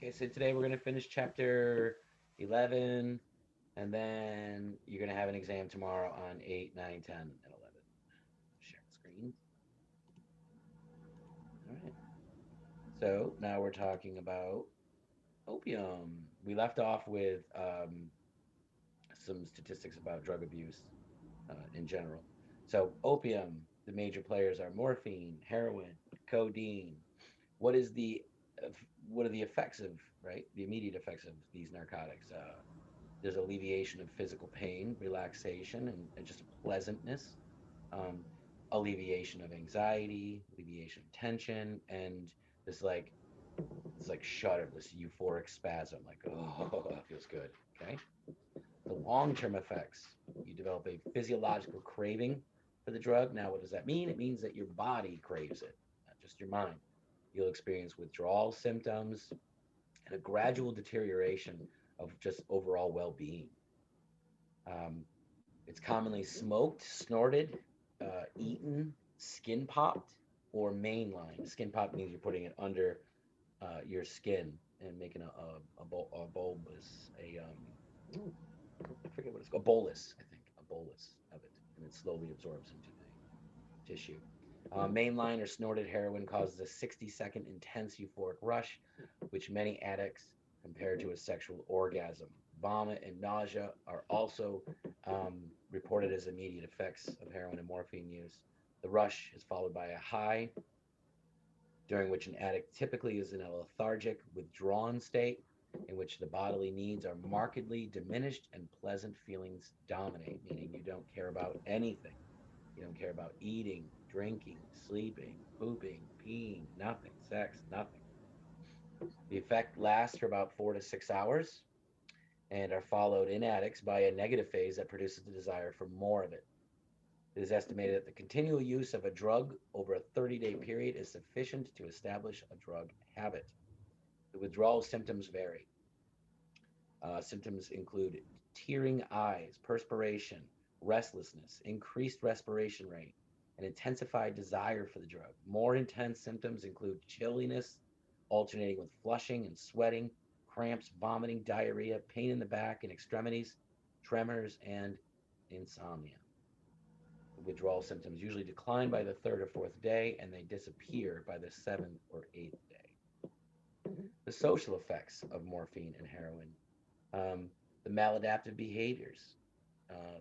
Okay, so today we're going to finish chapter 11, and then you're going to have an exam tomorrow on 8, 9, 10, and 11. Share the screen. All right. So now we're talking about opium. We left off with some statistics about drug abuse in general. So, opium, the major players are morphine, heroin, codeine. What is the what are the effects of the immediate effects of these narcotics? There's alleviation of physical pain, relaxation, and just a pleasantness, um, alleviation of anxiety, alleviation of tension, and this like shudder, this euphoric spasm, like oh, that feels good. Okay, the long-term effects, you develop a physiological craving for the drug. Now, what does that mean? It means that your body craves it, not just your mind. You'll experience withdrawal symptoms and a gradual deterioration of just overall well-being. Um, it's commonly smoked, snorted, eaten, skin popped, or mainline. Skin pop means you're putting it under your skin and making a bulbous, I forget what it's called, a bolus, I think, a bolus of it, and it slowly absorbs into the tissue. Mainline or snorted heroin causes a 60-second intense euphoric rush, which many addicts compare to a sexual orgasm. Vomit and nausea are also reported as immediate effects of heroin and morphine use. The rush is followed by a high, during which an addict typically is in a lethargic, withdrawn state in which the bodily needs are markedly diminished and pleasant feelings dominate, meaning you don't care about anything. You don't care about eating, drinking, sleeping, pooping, peeing, nothing, sex, nothing. The effect lasts for about 4 to 6 hours and are followed in addicts by a negative phase that produces the desire for more of it. It is estimated that the continual use of a drug over a 30-day period is sufficient to establish a drug habit. The withdrawal symptoms vary. Symptoms include tearing eyes, perspiration, restlessness, increased respiration rate, an intensified desire for the drug. More intense symptoms include chilliness, alternating with flushing and sweating, cramps, vomiting, diarrhea, pain in the back and extremities, tremors, and insomnia. The withdrawal symptoms usually decline by the third or fourth day, and they disappear by the seventh or eighth day. The social effects of morphine and heroin, the maladaptive behaviors.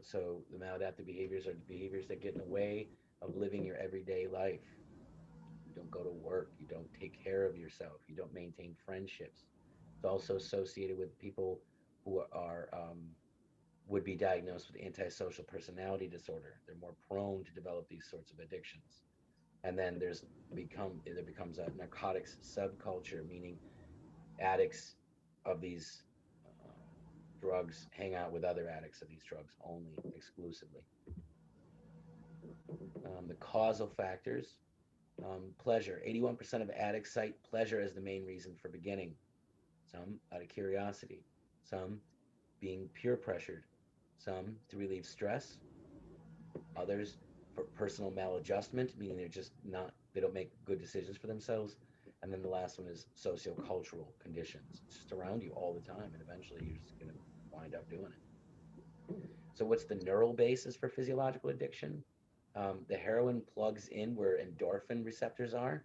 So the maladaptive behaviors are the behaviors that get in the way of living your everyday life. You don't go to work. You don't take care of yourself. You don't maintain friendships. It's also associated with people who are would be diagnosed with antisocial personality disorder. They're more prone to develop these sorts of addictions. And then there becomes a narcotics subculture, meaning addicts of these uh, drugs hang out with other addicts of these drugs only exclusively. The causal factors, pleasure. 81% of addicts cite pleasure as the main reason for beginning. Some out of curiosity, some being peer pressured, some to relieve stress, others for personal maladjustment, meaning they don't make good decisions for themselves. And then the last one is sociocultural conditions. It's just around you all the time, and eventually you're just going to wind up doing it. So, what's the neural basis for physiological addiction? The heroin plugs in where endorphin receptors are,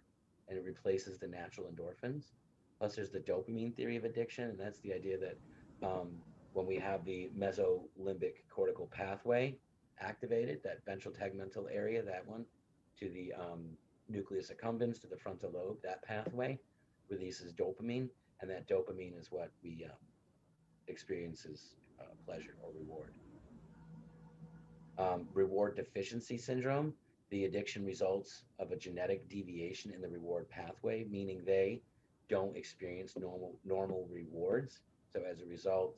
and it replaces the natural endorphins. Plus, there's the dopamine theory of addiction, and that's the idea that um, when we have the mesolimbic cortical pathway activated, that ventral tegmental area, that one, to the nucleus accumbens, to the frontal lobe, that pathway releases dopamine, and that dopamine is what we experiences pleasure or reward. Reward deficiency syndrome, the addiction results of a genetic deviation in the reward pathway, meaning they don't experience normal rewards. So as a result,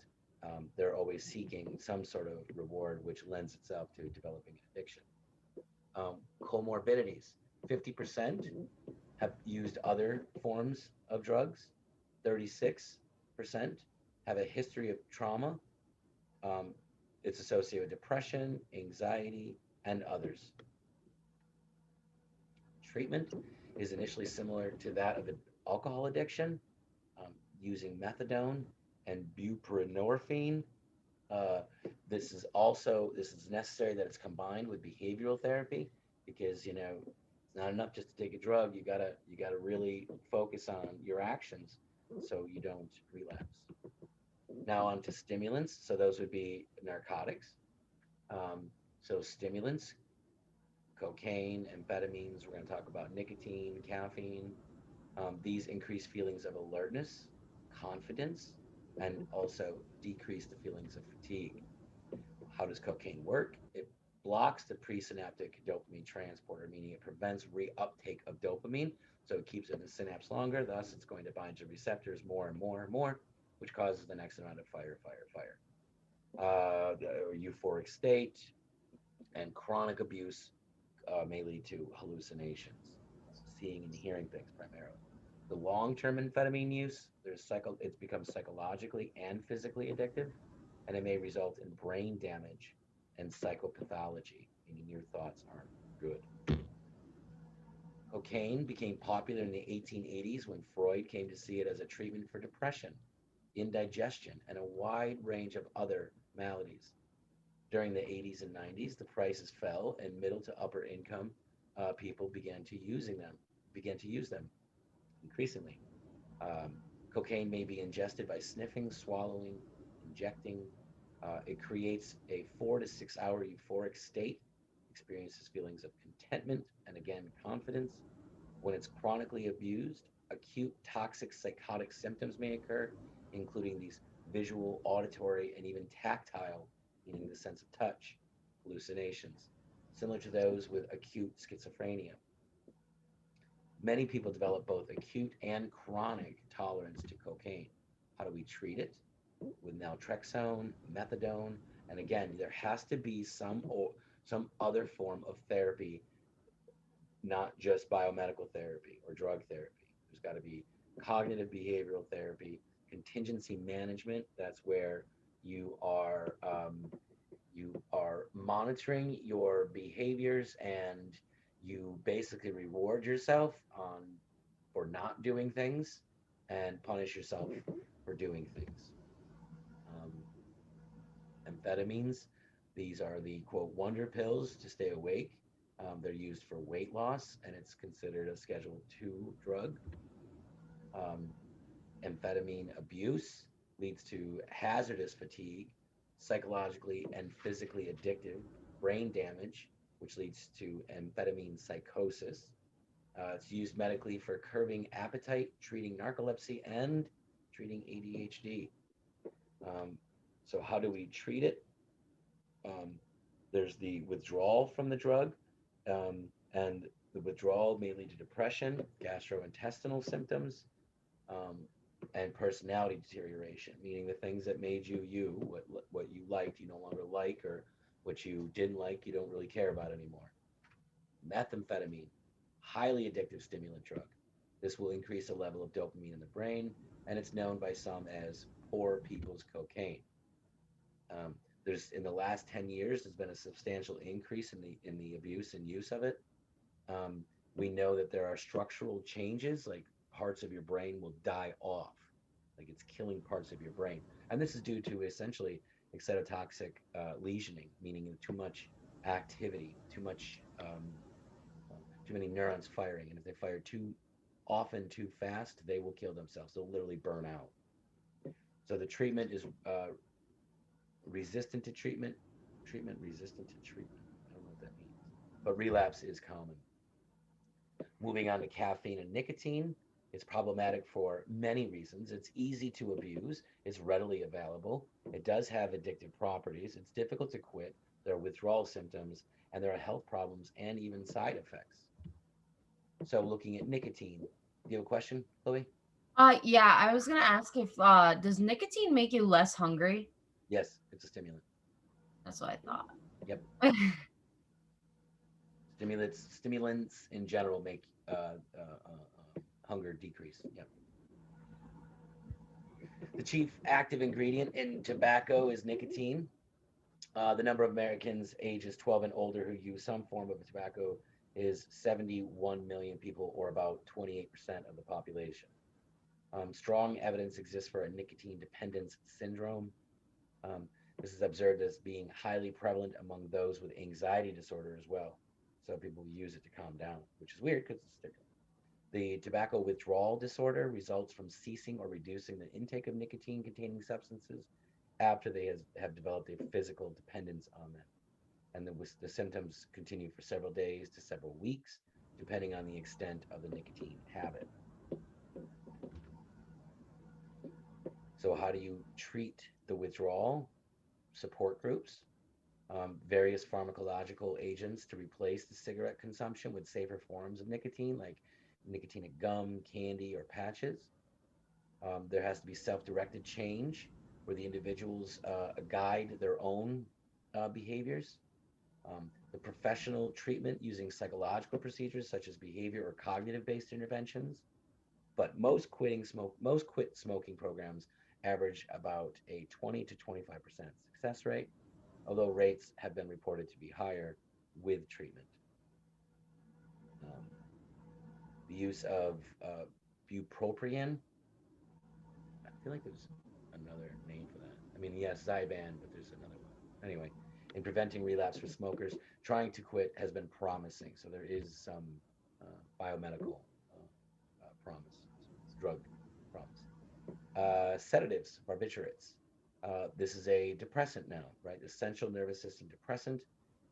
they're always seeking some sort of reward, which lends itself to developing an addiction. Comorbidities, 50% have used other forms of drugs, 36% have a history of trauma. Um, it's associated with depression, anxiety, and others. Treatment is initially similar to that of an alcohol addiction. Um, using methadone and buprenorphine. Uh, this is necessary that it's combined with behavioral therapy because it's not enough just to take a drug. You gotta really focus on your actions so you don't relapse. Now on to stimulants. So those would be narcotics. Um, so stimulants, cocaine, amphetamines. We're going to talk about nicotine, caffeine. These increase feelings of alertness, confidence, and also decrease the feelings of fatigue. How does cocaine work? It blocks the presynaptic dopamine transporter, meaning it prevents reuptake of dopamine, so it keeps it in the synapse longer. Thus, it's going to bind to receptors more and more and more, which causes the next amount of fire, fire, fire. The euphoric state and chronic abuse may lead to hallucinations, seeing and hearing things primarily. The long-term amphetamine use, it's become psychologically and physically addictive, and it may result in brain damage and psychopathology, meaning your thoughts aren't good. Cocaine became popular in the 1880s when Freud came to see it as a treatment for depression, indigestion, and a wide range of other maladies. During the 80s and 90s, the prices fell, and middle to upper income people began to use them increasingly. Um, Cocaine may be ingested by sniffing, swallowing, injecting. It creates a 4 to 6 hour euphoric state, experiences feelings of contentment and again confidence. When it's chronically abused, acute toxic psychotic symptoms may occur, including these visual, auditory, and even tactile, meaning the sense of touch, hallucinations, similar to those with acute schizophrenia. Many people develop both acute and chronic tolerance to cocaine. How do we treat it? With naltrexone, methadone, and again, there has to be some other form of therapy, not just biomedical therapy or drug therapy. There's got to be cognitive behavioral therapy, contingency management. That's where you are monitoring your behaviors and you basically reward yourself for not doing things and punish yourself for doing things. Um, Amphetamines, these are the quote wonder pills to stay awake. They're used for weight loss and it's considered a Schedule 2 drug. Um, Amphetamine abuse leads to hazardous fatigue, psychologically and physically addictive, brain damage, which leads to amphetamine psychosis. It's used medically for curbing appetite, treating narcolepsy, and treating ADHD. Um, so, how do we treat it? Um, there's the withdrawal from the drug, and the withdrawal may lead to depression, gastrointestinal symptoms, um, and personality deterioration, meaning the things that made you you, what you liked, you no longer like, or what you didn't like, you don't really care about anymore. Methamphetamine, highly addictive stimulant drug. This will increase the level of dopamine in the brain, and it's known by some as poor people's cocaine. Um, there's in the last 10 years, there's been a substantial increase in the abuse and use of it. Um, we know that there are structural changes, like parts of your brain will die off, like it's killing parts of your brain, and this is due to essentially excitotoxic lesioning, meaning too much activity, too many neurons firing, and if they fire too often, too fast, they will kill themselves. They'll literally burn out. So the treatment is resistant to treatment, treatment resistant to treatment. I don't know what that means, but relapse is common. Moving on to caffeine and nicotine, it's problematic for many reasons. It's easy to abuse, it's readily available, it does have addictive properties, it's difficult to quit, there are withdrawal symptoms, and there are health problems and even side effects. So, looking at nicotine, do you have a question, Chloe? Yeah, I was gonna ask if does nicotine make you less hungry? Yes, it's a stimulant. That's what I thought. Yep. Stimulants in general make hunger decrease. Yep. The chief active ingredient in tobacco is nicotine. The number of Americans ages 12 and older who use some form of tobacco is 71 million people, or about 28% of the population. Strong evidence exists for a nicotine dependence syndrome. Um, this is observed as being highly prevalent among those with anxiety disorder as well. So people use it to calm down, which is weird because it's a sticker. The tobacco withdrawal disorder results from ceasing or reducing the intake of nicotine containing substances after they have developed a physical dependence on them. And the symptoms continue for several days to several weeks, depending on the extent of the nicotine habit. So, how do you treat the withdrawal? Support groups, various pharmacological agents to replace the cigarette consumption with safer forms of nicotine, like nicotinic gum, candy, or patches. There has to be self-directed change where the individuals guide their own behaviors. The professional treatment using psychological procedures such as behavior or cognitive-based interventions. But most quit smoking programs average about a 20 to 25% success rate, although rates have been reported to be higher with treatment. Um, the use of bupropion, I feel like there's another name for that. I mean, yes, Zyban, but there's another one. Anyway, in preventing relapse for smokers, trying to quit has been promising. So there is some biomedical promise, drug promise. Sedatives, barbiturates. This is a depressant now, right? Essential nervous system depressant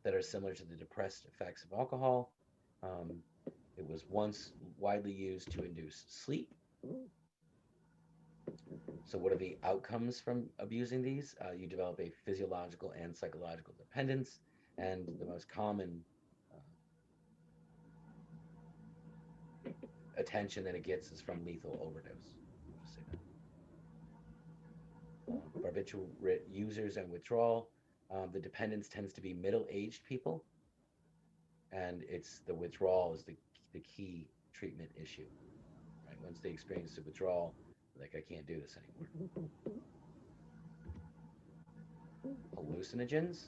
that are similar to the depressed effects of alcohol. Um, it was once widely used to induce sleep. So, what are the outcomes from abusing these? You develop a physiological and psychological dependence, and the most common uh, attention that it gets is from lethal overdose. I'll just say that. Barbiturate users and withdrawal. The dependence tends to be middle-aged people, and it's the withdrawal is the key treatment issue. Right, once they experience the withdrawal, like I can't do this anymore. Hallucinogens.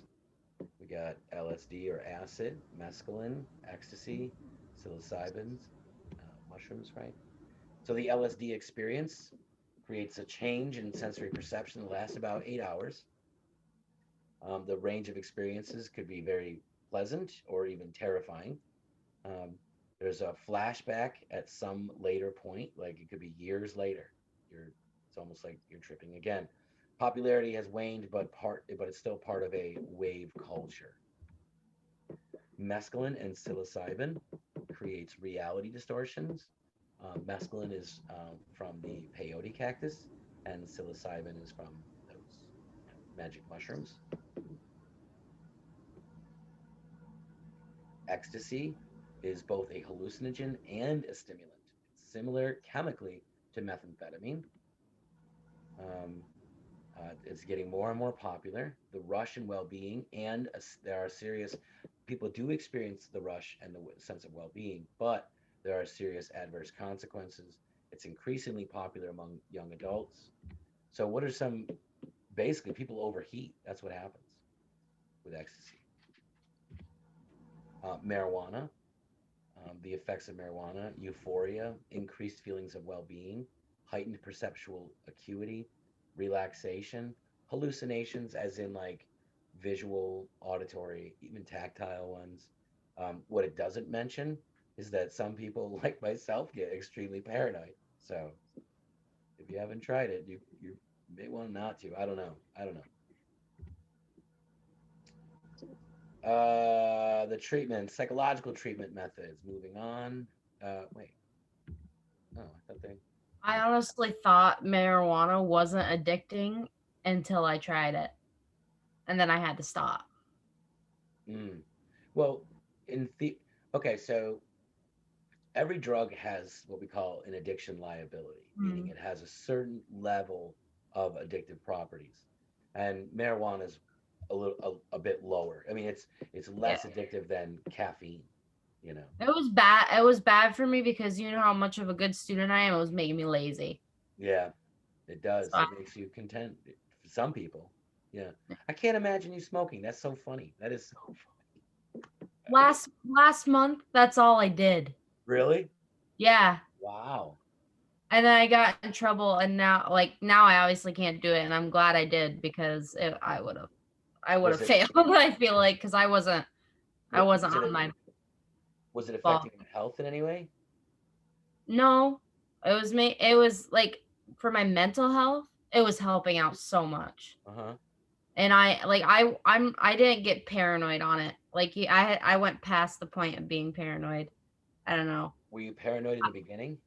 We got LSD or acid, mescaline, ecstasy, psilocybins, mushrooms, right? So the LSD experience creates a change in sensory perception that lasts about 8 hours. The range of experiences could be very pleasant or even terrifying. Um, there's a flashback at some later point, like it could be years later. It's almost like you're tripping again. Popularity has waned, but it's still part of a wave culture. Mescaline and psilocybin creates reality distortions. Mescaline is from the peyote cactus, and psilocybin is from those magic mushrooms. Ecstasy is both a hallucinogen and a stimulant. It's similar chemically to methamphetamine. Um, it's getting more and more popular. The rush and well-being, and there are serious people do experience the rush and the sense of well-being, but there are serious adverse consequences. It's increasingly popular among young adults. So, what are some basically people overheat? That's what happens with ecstasy. Marijuana, the effects of marijuana, euphoria, increased feelings of well being, heightened perceptual acuity, relaxation, hallucinations, as in like visual, auditory, even tactile ones. What it doesn't mention is that some people, like myself, get extremely paranoid. So if you haven't tried it, you may want not to. I don't know. I don't know. The treatment, psychological treatment methods. Moving on. Wait. Oh, I thought they. I honestly thought marijuana wasn't addicting until I tried it, and then I had to stop. Mm. Well, in the okay, so every drug has what we call an addiction liability, meaning Mm. it has a certain level of addictive properties, and marijuana is a bit lower. I mean, it's Yeah. less addictive than caffeine. You know. It was bad. It was bad for me because you know how much of a good student I am. It was making me lazy. Yeah, it So does. It makes you content. For some people, yeah. I can't imagine you smoking. That's so funny. That is so funny. last month, that's all I did. Really? Yeah. Wow. And then I got in trouble, and now I obviously can't do it, and I'm glad I did because I would Was have it failed. I feel like because I what wasn't on my was it ball. affecting your health in any way? No, it was like for my mental health, it was helping out so much. Uh-huh. And I didn't get paranoid on it. Like I went past the point of being paranoid. I don't know. Were you paranoid in the beginning?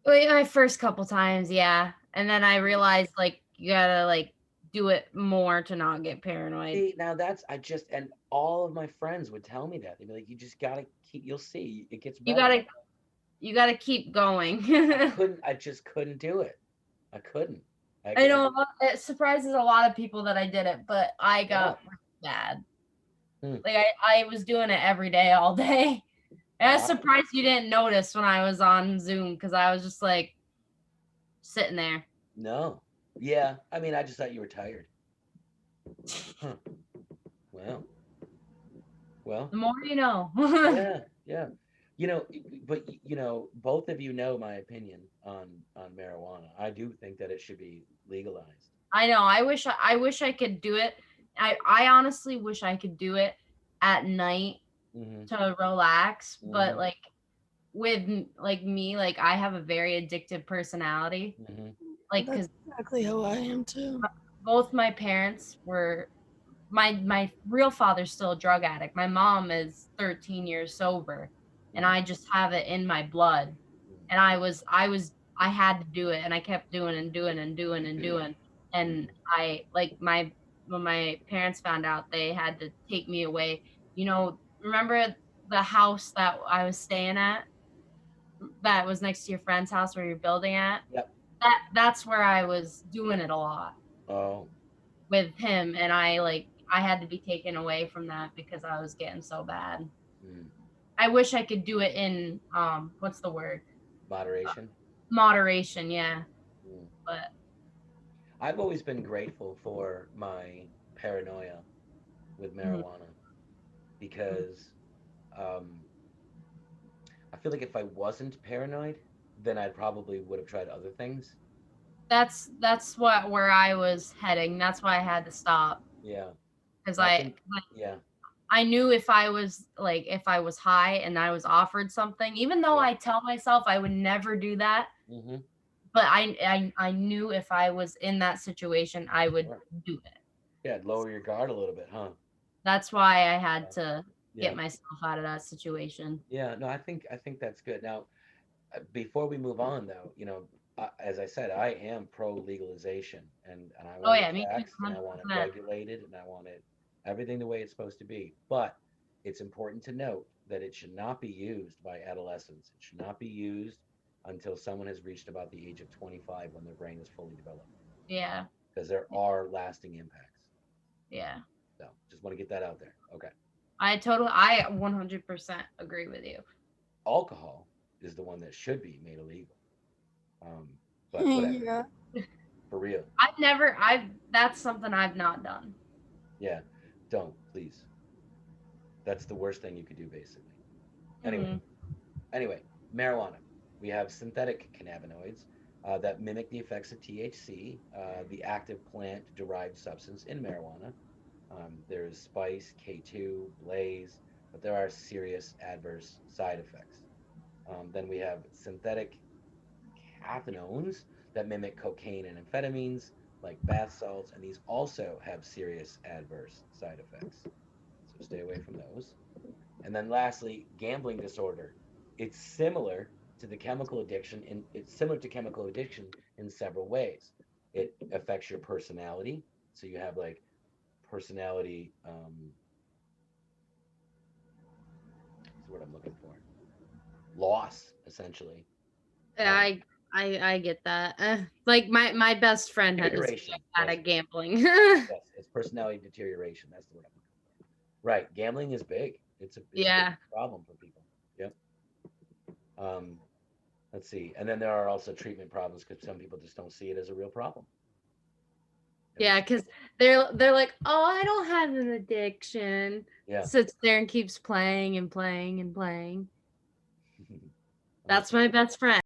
Wait, my first couple times, yeah. And then I realized like you gotta like do it more to not get paranoid. See, now that's I just and all of my friends would tell me that. They'd be like, you just gotta keep you'll see it gets You better. gotta you gotta keep going. I just couldn't do it. I couldn't. I I know it surprises a lot of people that I did it, but I yeah. got bad. Hmm. Like I was doing it every day, all day. And I was Wow. surprised you didn't notice when I was on Zoom because I was just like sitting there. No. Yeah. I mean, I just thought you were tired. Huh. Well. Well. The more you know. Yeah. Yeah. But both of you know my opinion on marijuana. I do think that it should be legalized. I know. I wish I could do it. I honestly wish I could do it at night Hmm. to relax, but Hmm. like like me, like I have a very addictive personality. Hmm. Like That's cuz exactly how I am too. both my parents were my real father's still a drug addict. My mom is 13 years sober, and Hmm. I just have it in my blood. And I had to do it, and I kept doing and doing and doing and doing. And Hmm. I like my when my parents found out, they had to take me away. Remember the house that I was staying at that was next to your friend's house where you're building at? Yep. That's where I was doing it a lot Oh. with him, and I had to be taken away from that because I was getting so bad. Mm. I wish I could do it in what's the word? Moderation. Moderation, yeah. Mm. But I've always been grateful for my paranoia with mhm, marijuana mhm. because um, I feel like if I wasn't paranoid, then I probably would have tried other things. That's what where I was heading. That's why I had to stop Yeah. because And I think, 'cause yeah, I knew if I was high and I was offered something, even though yeah. I tell myself I would never do that, Hmm. but I knew if I was in that situation, I would Sure. do it. Yeah, lower your guard a little bit, huh? That's why I Yeah. had to get Yeah. myself out of that situation. Yeah. No, I think that's good. Now, before we move on, though, as I said, I am pro legalization, and I Oh want it yeah, me too, taxed, and I want it 100%. regulated, and I want it everything the way it's supposed to be. But it's important to note that it should not be used by adolescents. It should not be used until someone has reached about the age of 25 when their brain is fully developed, Yeah, because there are lasting impacts. yeah. So just want to get that out there. Okay. I 100% agree with you. Alcohol is the one that should be made illegal. Um, but whatever, Yeah. for real. That's something I've not done. Yeah, don't please. That's the worst thing you could do, basically. Anyway, Mhm. anyway, marijuana. We have synthetic cannabinoids that mimic the effects of THC, the active plant-derived substance in marijuana. There's spice, K2, blaze, but there are serious adverse side effects. Then we have synthetic cathinones that mimic cocaine and amphetamines, like bath salts, and these also have serious adverse side effects. So stay away from those. And then lastly, gambling disorder. It's similar to chemical addiction in several ways. It affects your personality. So you have like personality, what's the word I'm looking for? Loss, essentially. Yeah, Um, I get that. Like my best friend is deterioration. bad That's at the word. gambling. Yes, it's personality deterioration. That's the word I'm looking for. Right. Gambling is big. It's a big Yeah. problem for people. Yep. Um, let's see. And then there are also treatment problems because some people just don't see it as a real problem. And Yeah, it's because they're like, oh, I don't have an addiction. yeah. Sits there and keeps playing and playing and playing. I'm the That's same. my best friend.